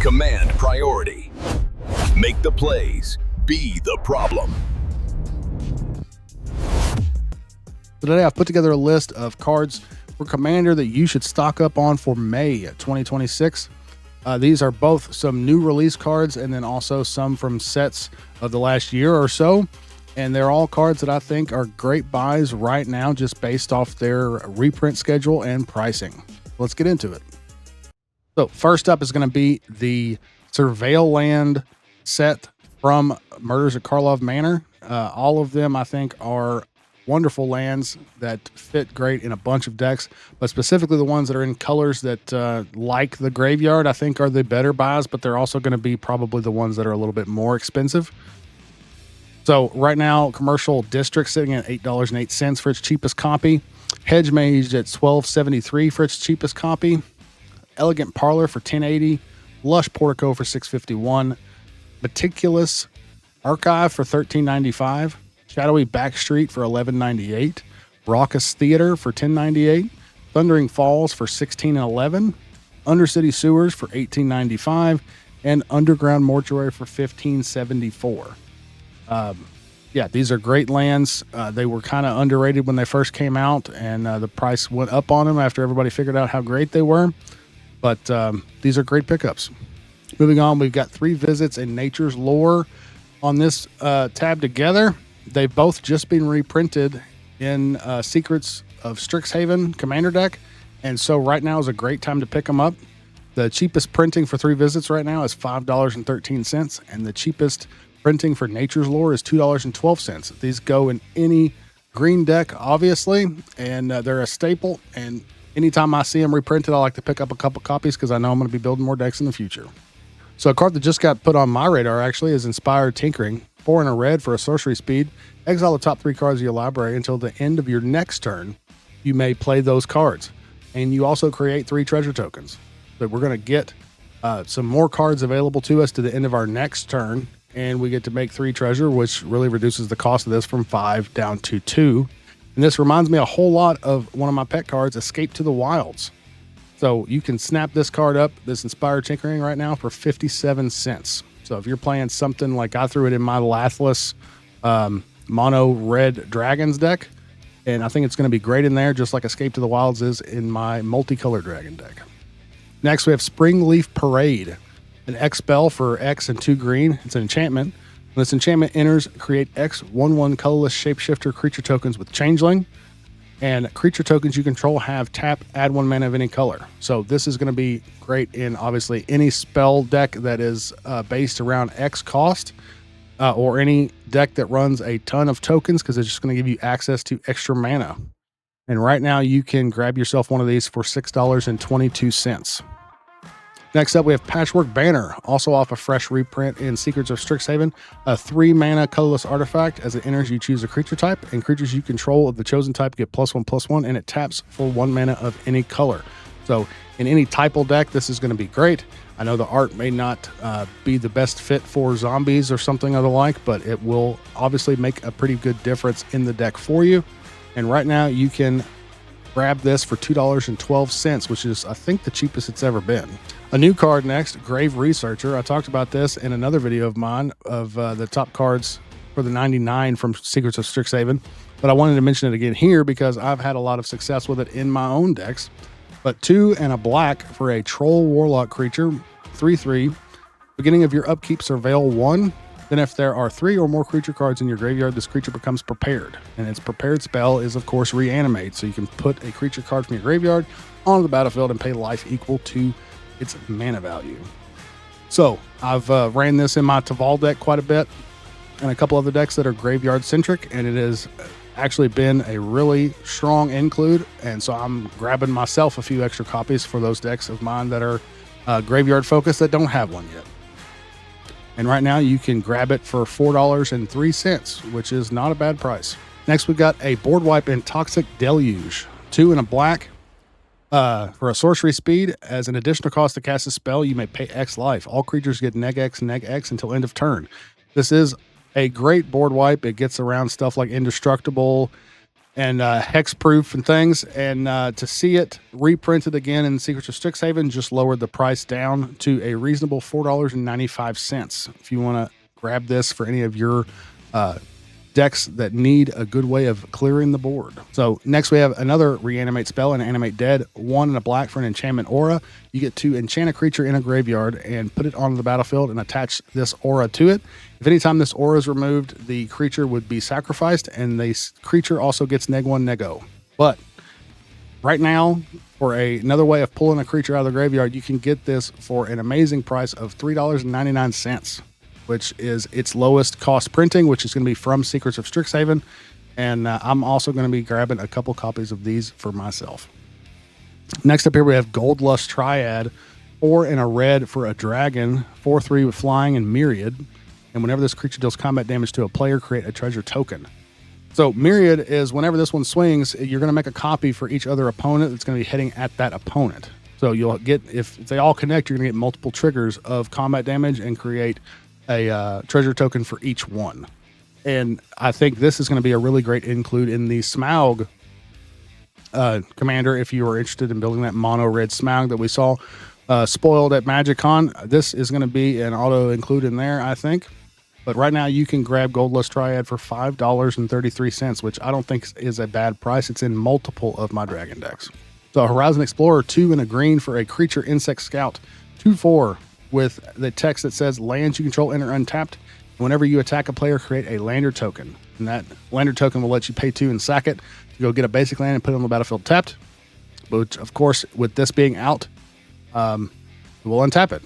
Command priority. Make the plays. Be the problem. Today I've put together a list of cards for Commander that you should stock up on for May 2026. These are both some new release cards and then also some from sets of the last year or so. And they're all cards that I think are great buys right now just based off their reprint schedule and pricing. Let's get into it. So first up is going to be the Surveil land set from Murders at Karlov Manor. All of them I think are wonderful lands that fit great in a bunch of decks, but specifically the ones that are in colors that like the graveyard I think are the better buys, but they're also going to be probably the ones that are a little bit more expensive. So right now, Commercial District sitting at $8.08 for its cheapest copy. Hedge Mage at $12.73 for its cheapest copy. Elegant Parlor for $10.80. Lush Portico for $6.51. Meticulous Archive for $13.95. Shadowy Backstreet for $11.98. Raucous Theater for $10.98. Thundering Falls for $16.11. Undercity Sewers for $18.95. And Underground Mortuary for $15.74. Yeah, these are great lands. They were kind of underrated when they first came out, and the price went up on them after everybody figured out how great they were. But these are great pickups. Moving on, we've got 3 visits in Nature's Lore on this tab together. They've both just been reprinted in Secrets of Strixhaven Commander deck, and so right now is a great time to pick them up. The cheapest printing for 3 visits right now is $5.13, and the cheapest printing for Nature's Lore is $2.12. These go in any green deck, obviously, and they're a staple, and anytime I see them reprinted, I like to pick up a couple copies because I know I'm going to be building more decks in the future. So a card that just got put on my radar, actually, is Inspired Tinkering. 4 and a red for a sorcery speed. Exile the top 3 cards of your library until the end of your next turn. You may play those cards. And you also create 3 treasure tokens. So we're going to get some more cards available to us to the end of our next turn. And we get to make 3 treasure, which really reduces the cost of this from 5 down to 2. And this reminds me a whole lot of one of my pet cards, Escape to the Wilds. So you can snap this card up, this Inspired Tinkering right now, for 57 cents. So if you're playing something like I threw it in my Lathless mono red dragons deck, and I think it's going to be great in there, just like Escape to the Wilds is in my multicolor dragon deck. Next, we have Spring Leaf Parade, an X spell for X and 2 green. It's an enchantment. When this enchantment enters, create X 1/1 colorless shapeshifter creature tokens with Changeling. And creature tokens you control have tap, add 1 mana of any color. So this is going to be great in, obviously, any spell deck that is based around X cost, or any deck that runs a ton of tokens, because it's just going to give you access to extra mana. And right now, you can grab yourself one of these for $6.22. Next up, we have Patchwork Banner, also off a fresh reprint in Secrets of Strixhaven. A 3-mana colorless artifact. As it enters, you choose a creature type, and creatures you control of the chosen type get +1/+1, and it taps for 1 mana of any color. So in any typal deck, this is going to be great. I know the art may not be the best fit for zombies or something of the like, but it will obviously make a pretty good difference in the deck for you. And right now, you can grab this for $2.12, which is, I think, the cheapest it's ever been. A new card next, Grave Researcher. I talked about this in another video of mine of the top cards for the 99 from Secrets of Strixhaven, but I wanted to mention it again here because I've had a lot of success with it in my own decks. But 2 and a black for a Troll Warlock creature, 3/3. Beginning of your upkeep, Surveil 1. Then if there are 3 or more creature cards in your graveyard, this creature becomes prepared. And its prepared spell is, of course, Reanimate. So you can put a creature card from your graveyard onto the battlefield and pay life equal to its mana value. So I've ran this in my Taval deck quite a bit and a couple other decks that are graveyard centric, and it has actually been a really strong include. And so I'm grabbing myself a few extra copies for those decks of mine that are graveyard focused that don't have one yet. And right now you can grab it for $4.03, which is not a bad price. Next, we've got a board wipe in Toxic Deluge. 2 and a black for a sorcery speed. As an additional cost to cast a spell, you may pay X life. All creatures get neg X until end of turn. This is a great board wipe. It gets around stuff like Indestructible, and hex-proof and things. And to see it reprinted again in Secrets of Strixhaven just lowered the price down to a reasonable $4.95. If you want to grab this for any of your decks that need a good way of clearing the board. So next we have another reanimate spell, an animate dead, 1 and a black for an enchantment aura. You get to enchant a creature in a graveyard and put it onto the battlefield and attach this aura to it. If anytime this aura is removed, the creature would be sacrificed, and the creature also gets -1 -0. But right now, for another way of pulling a creature out of the graveyard, you can get this for an amazing price of $3.99. Which is its lowest cost printing, which is going to be from Secrets of Strixhaven. And I'm also going to be grabbing a couple copies of these for myself. Next up here, we have Gold Lust Triad, 4 and a red for a dragon, 4/3 with flying and myriad. And whenever this creature deals combat damage to a player, create a treasure token. So myriad is whenever this one swings, you're going to make a copy for each other opponent that's going to be hitting at that opponent. So you'll get, if they all connect, you're going to get multiple triggers of combat damage and create a treasure token for each one. And I think this is going to be a really great include in the Smaug commander. If you are interested in building that mono red Smaug that we saw spoiled at MagicCon, this is going to be an auto include in there, I think. But right now you can grab Gold Lust Triad for $5.33, which I don't think is a bad price. It's in multiple of my dragon decks. So Horizon Explorer, 2 and a green for a creature insect scout, 2/4 with the text that says lands you control enter untapped. Whenever you attack a player, create a lander token. And that lander token will let you pay 2 and sack it to go get a basic land and put it on the battlefield tapped. But of course, with this being out, we'll untap it.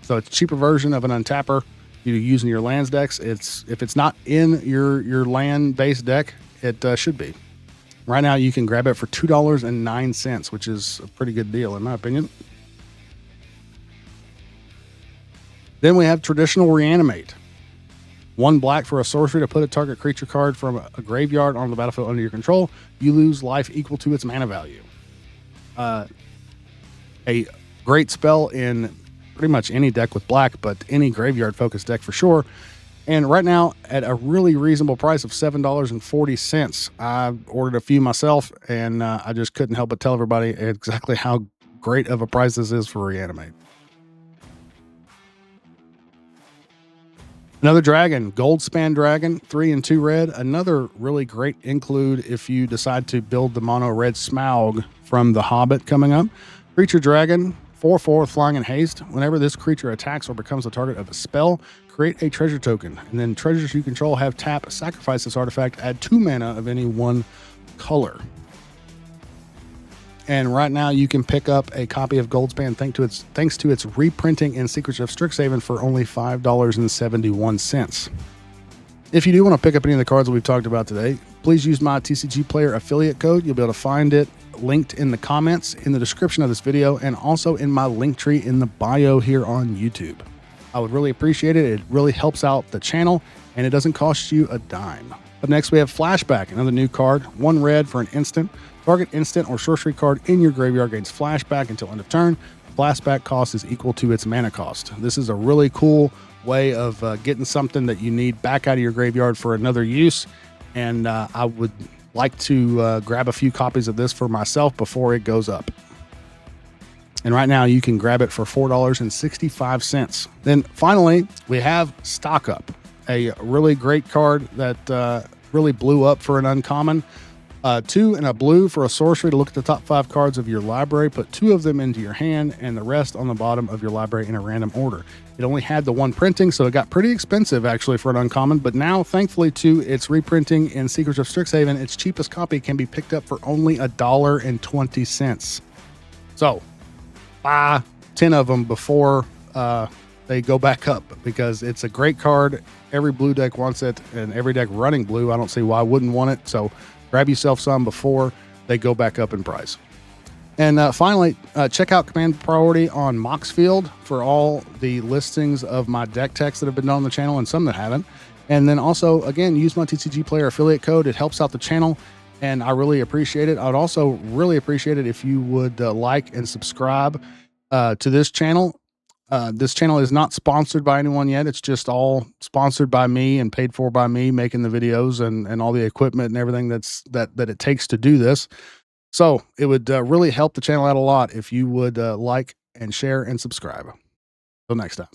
So it's a cheaper version of an untapper you use in your lands decks. If it's not in your land based deck, it should be. Right now you can grab it for $2.09, which is a pretty good deal in my opinion. Then we have traditional reanimate. 1 black for a sorcery to put a target creature card from a graveyard on the battlefield under your control. You lose life equal to its mana value. A great spell in pretty much any deck with black, but any graveyard focused deck for sure. And right now at a really reasonable price of $7.40. I ordered a few myself, and I just couldn't help but tell everybody exactly how great of a price this is for reanimate. Another dragon, Goldspan Dragon, 3 and 2 red. Another really great include if you decide to build the mono red Smaug from The Hobbit coming up. Creature dragon, 4/4 flying and haste. Whenever this creature attacks or becomes the target of a spell, create a treasure token. And then treasures you control have tap, sacrifice this artifact, add 2 mana of any one color. And right now you can pick up a copy of Goldspan thanks to its reprinting in Secrets of Strixhaven for only $5.71. If you do want to pick up any of the cards that we've talked about today, please use my TCG Player affiliate code. You'll be able to find it linked in the comments, in the description of this video, and also in my link tree in the bio here on YouTube. I would really appreciate it. It really helps out the channel, and it doesn't cost you a dime. Up next, we have Flashback, another new card, 1 red for an instant. Target instant or sorcery card in your graveyard gains flashback until end of turn. Flashback cost is equal to its mana cost. This is a really cool way of getting something that you need back out of your graveyard for another use. And I would like to grab a few copies of this for myself before it goes up. And right now you can grab it for $4.65. Then finally, we have Stock Up, a really great card that really blew up for an uncommon. 2 and a blue for a sorcery to look at the top 5 cards of your library, put 2 of them into your hand and the rest on the bottom of your library in a random order. It only had the 1 printing, so it got pretty expensive actually for an uncommon, but now thankfully to its reprinting in Secrets of Strixhaven, its cheapest copy can be picked up for only $1.20. So buy 10 of them before they go back up, because it's a great card. Every blue deck wants it, and every deck running blue, I don't see why I wouldn't want it. So grab yourself some before they go back up in price. And finally, check out Command Priority on Moxfield for all the listings of my deck techs that have been done on the channel and some that haven't. And then also, again, use my TCG Player affiliate code. It helps out the channel, and I really appreciate it. I would also really appreciate it if you would like and subscribe to this channel. This channel is not sponsored by anyone yet. It's just all sponsored by me and paid for by me making the videos and all the equipment and everything that it takes to do this. So it would really help the channel out a lot if you would like and share and subscribe. Till next time.